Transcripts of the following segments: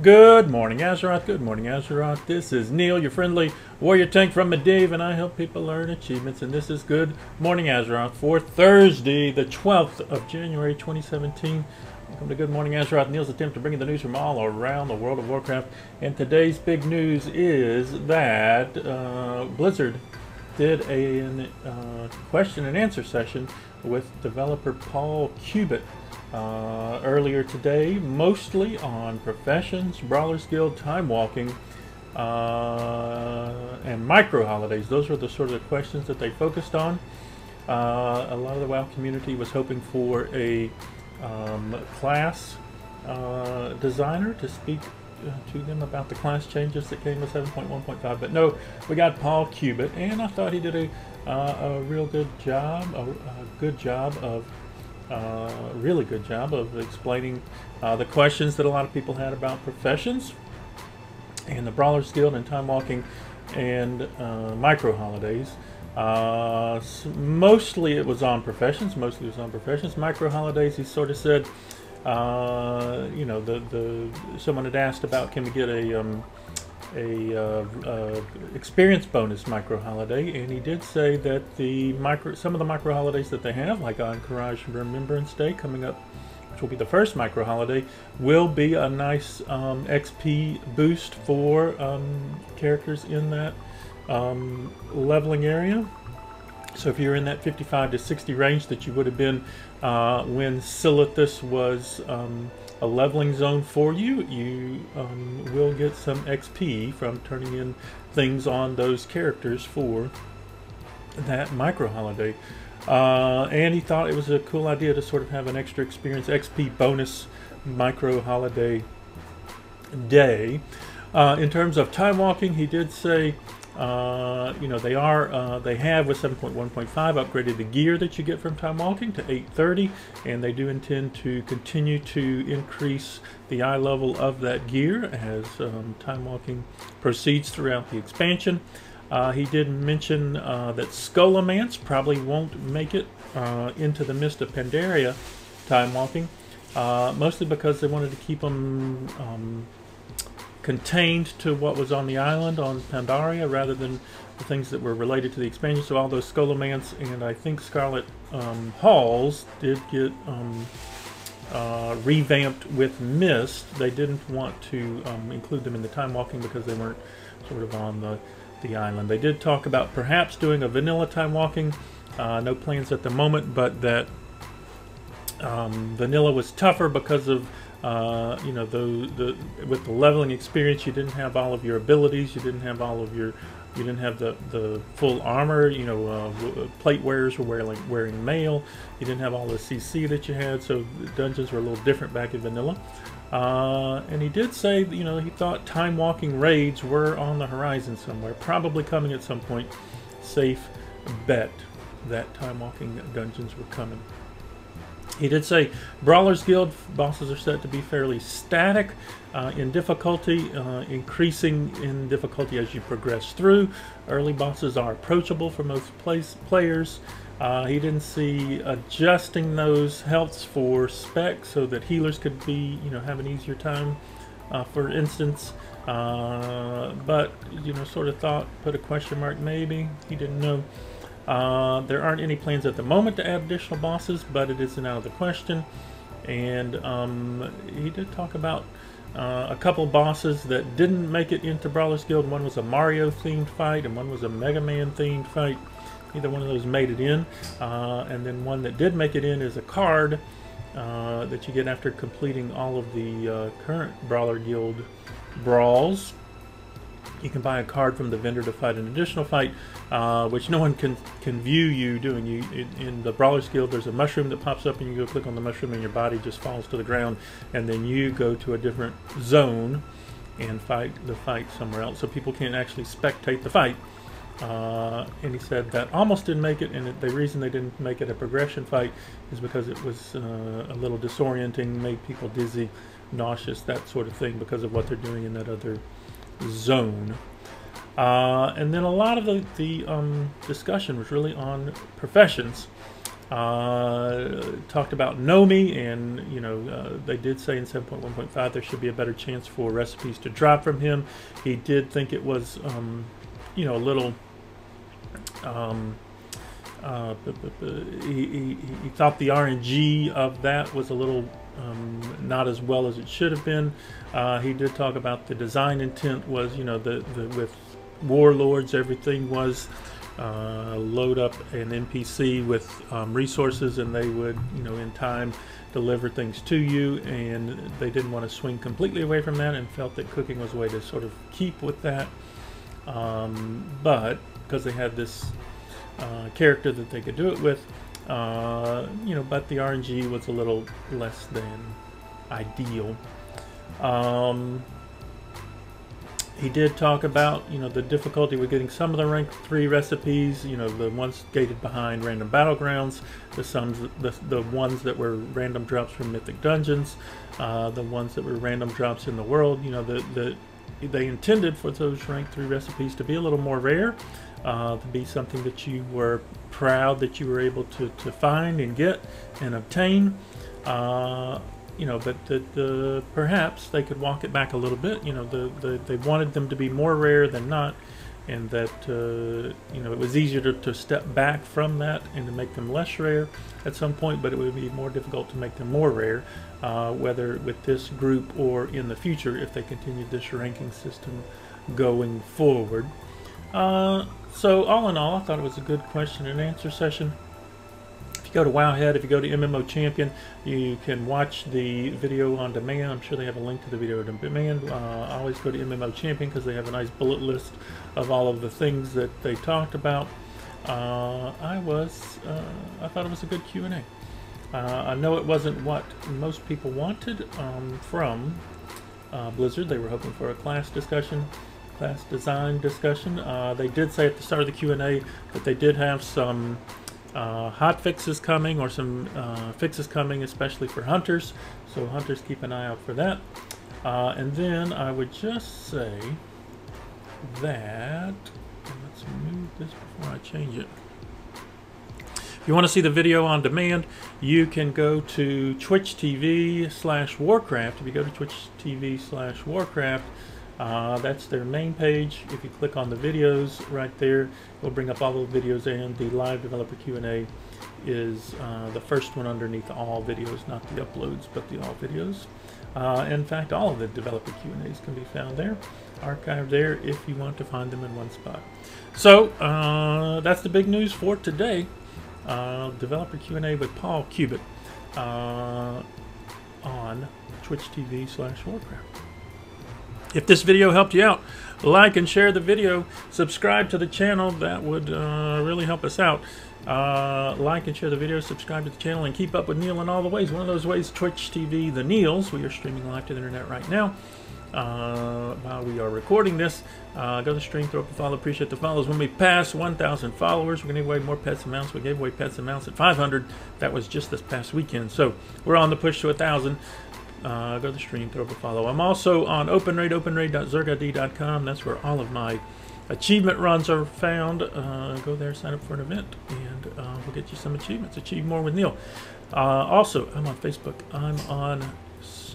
Good morning, Azeroth. Good morning, Azeroth. This is Neil, your friendly warrior tank from Medivh, and I help people learn achievements. And this is Good Morning, Azeroth for Thursday, the 12th of January, 2017. Welcome to Good Morning, Azeroth. Neil's attempt to bring you the news from all around the world of Warcraft. And today's big news is that Blizzard did a question and answer session with developer Paul Cubitt earlier today, mostly on professions, Brawlers Guild, time walking, and micro holidays. Those were the sort of the questions that they focused on. A lot of the WoW community was hoping for a class designer to speak to them about the class changes that came with 7.1.5, but no, we got Paul Cubitt, and I thought he did a real good job, really good job of explaining the questions that a lot of people had about professions and the Brawlers Guild and time walking and micro holidays. Mostly it was on professions. Micro holidays, he sort of said, you know, someone had asked about, can we get a experience bonus micro holiday, and he did say that some of the micro holidays that they have, like Encourage Remembrance Day coming up, which will be the first micro holiday, will be a nice XP boost for characters in that leveling area. So if you're in that 55 to 60 range that you would have been when Silithus was a leveling zone for you, you will get some XP from turning in things on those characters for that micro holiday. And he thought it was a cool idea to sort of have an extra experience XP bonus micro holiday day. In terms of time walking, he did say, you know, they have with 7.1.5 upgraded the gear that you get from time walking to 830, and they do intend to continue to increase the eye level of that gear as time walking proceeds throughout the expansion. He did mention that Scholomance probably won't make it into the Mist of Pandaria time walking, mostly because they wanted to keep them contained to what was on the island on Pandaria rather than the things that were related to the expansion. So all those Scholomance and I think Scarlet halls did get revamped with Mist. They didn't want to include them in the time walking because they weren't sort of on the island. They did talk about perhaps doing a vanilla time walking. No plans at the moment, but that vanilla was tougher because of you know, with the leveling experience, you didn't have all of your abilities, you didn't have the full armor. You know, plate wearers were wearing mail. You didn't have all the CC that you had, so the dungeons were a little different back in vanilla. And he did say, you know, he thought time walking raids were on the horizon somewhere, probably coming at some point. Safe bet that time walking dungeons were coming. He did say Brawlers Guild bosses are set to be fairly static in difficulty, increasing in difficulty as you progress through. Early bosses are approachable for most players. He didn't see adjusting those healths for spec so that healers could be, you know, have an easier time, for instance. But, you know, sort of thought, put a question mark maybe. He didn't know. There aren't any plans at the moment to add additional bosses, but it isn't out of the question. And he did talk about a couple bosses that didn't make it into Brawlers Guild. One was a Mario themed fight and one was a Mega Man themed fight. Either one of those made it in. And then one that did make it in is a card that you get after completing all of the current Brawler Guild brawls. You can buy a card from the vendor to fight an additional fight, which no one can view you doing. In the Brawlers Guild, there's a mushroom that pops up, and you go click on the mushroom, and your body just falls to the ground, and then you go to a different zone and fight the fight somewhere else. So people can't actually spectate the fight. And he said that almost didn't make it, and the reason they didn't make it a progression fight is because it was a little disorienting, made people dizzy, nauseous, that sort of thing, because of what they're doing in that other zone. And then a lot of the discussion was really on professions. Talked about Nomi, and they did say in 7.1.5 there should be a better chance for recipes to drop from him. He did think it was a little he thought the RNG of that was a little not as well as it should have been. He did talk about the design intent was, with warlords, everything was load up an NPC with resources, and they would, in time deliver things to you, and they didn't want to swing completely away from that, and felt that cooking was a way to sort of keep with that. But because they had this character that they could do it with, but the RNG was a little less than ideal. He did talk about, the difficulty with getting some of the rank 3 recipes, the ones gated behind random battlegrounds, the ones that were random drops from mythic dungeons, the ones that were random drops in the world. They intended for those rank 3 recipes to be a little more rare, to be something that you were proud that you were able to find and get and obtain. But perhaps they could walk it back a little bit. They wanted them to be more rare than not, and that it was easier to step back from that and to make them less rare at some point, but it would be more difficult to make them more rare, whether with this group or in the future if they continued this ranking system going forward. So all in all, I thought it was a good question and answer session. If you go to Wowhead, if you go to MMO Champion, you can watch the video on demand. I'm sure they have a link to the video on demand. I always go to MMO Champion because they have a nice bullet list of all of the things that they talked about. I thought it was a good Q&A. I know it wasn't what most people wanted from Blizzard. They were hoping for a class discussion, class design discussion. They did say at the start of the Q&A that they did have some hot fixes coming, or some fixes coming, especially for hunters. So hunters, keep an eye out for that. And then I would just say that, let's move this before I change it. If you want to see the video on demand, you can go to Twitch TV/Warcraft. If you go to Twitch TV/Warcraft, that's their main page. If you click on the videos right there, it'll bring up all the videos, and the live developer Q&A is the first one underneath all videos, not the uploads, but the all videos. In fact, all of the developer Q&As can be found there, archived there, if you want to find them in one spot. So that's the big news for today. Developer Q&A with Paul Cubitt on Twitch TV/Warcraft. If this video helped you out, like and share the video, subscribe to the channel. That would really help us out. Like and share the video, subscribe to the channel, and keep up with Neall in all the ways. One of those ways, Twitch TV, the Nealls. We are streaming live to the internet right now. While we are recording this, go to the stream, throw up a follow, appreciate the follows. When we pass 1,000 followers, we're going to give away more pets and mounts. We gave away pets and mounts at 500. That was just this past weekend. So we're on the push to 1,000. Go to the stream, throw up a follow. I'm also on OpenRaid, openraid.zergad.com. That's where all of my achievement runs are found. Go there, sign up for an event, and we'll get you some achievements. Achieve more with Neall. Also, I'm on Facebook. I'm on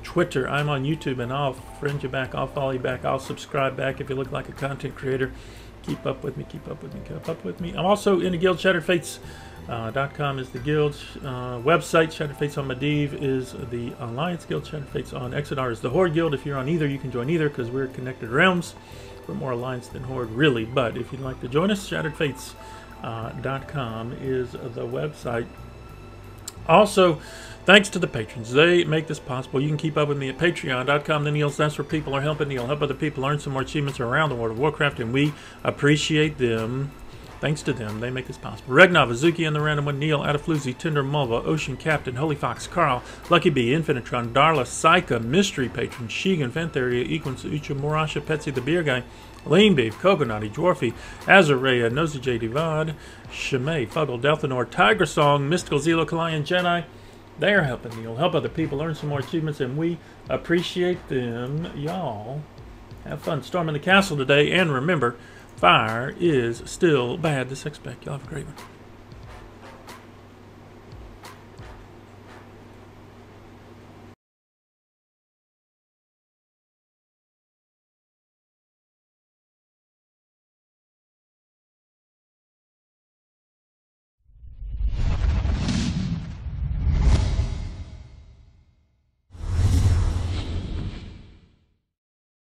Twitter. I'm on YouTube, and I'll friend you back. I'll follow you back. I'll subscribe back if you look like a content creator. Keep up with me. Keep up with me. Keep up with me. I'm also in the guild. ShatteredFates.com is the guild's website. Shattered Fates on Medivh is the Alliance Guild. Shattered Fates on Exodar is the Horde Guild. If you're on either, you can join either because we're connected realms. We're more Alliance than Horde, really. But if you'd like to join us, ShatteredFates.com is the website. Also, thanks to the patrons. They make this possible. You can keep up with me at patreon.com. The Nealls, that's where people are helping Neall help other people earn some more achievements around the World of Warcraft, and we appreciate them. Thanks to them, they make this possible. Regnov, Azuki, and the Random One, Neall, Adafloozy, Tinder Mulva, Ocean Captain, Holy Fox, Carl, Lucky Bee, Infinitron, Darla, Saika, Mystery Patron, Sheegan, Fantheria, Equins, Ucha, Morasha, Petsy, the Beer Guy, Lean Beef, Coconutty, Dwarfy, Azarea, Nosy J. Divad, Shemay, Fuggle, Delthanor, Tiger Song, Mystical, Zelo, Kalayan, Jedi. They are helping Neall help other people learn some more achievements, and we appreciate them. Y'all have fun storming the castle today, and remember, fire is still bad to expect. Y'all have a great one.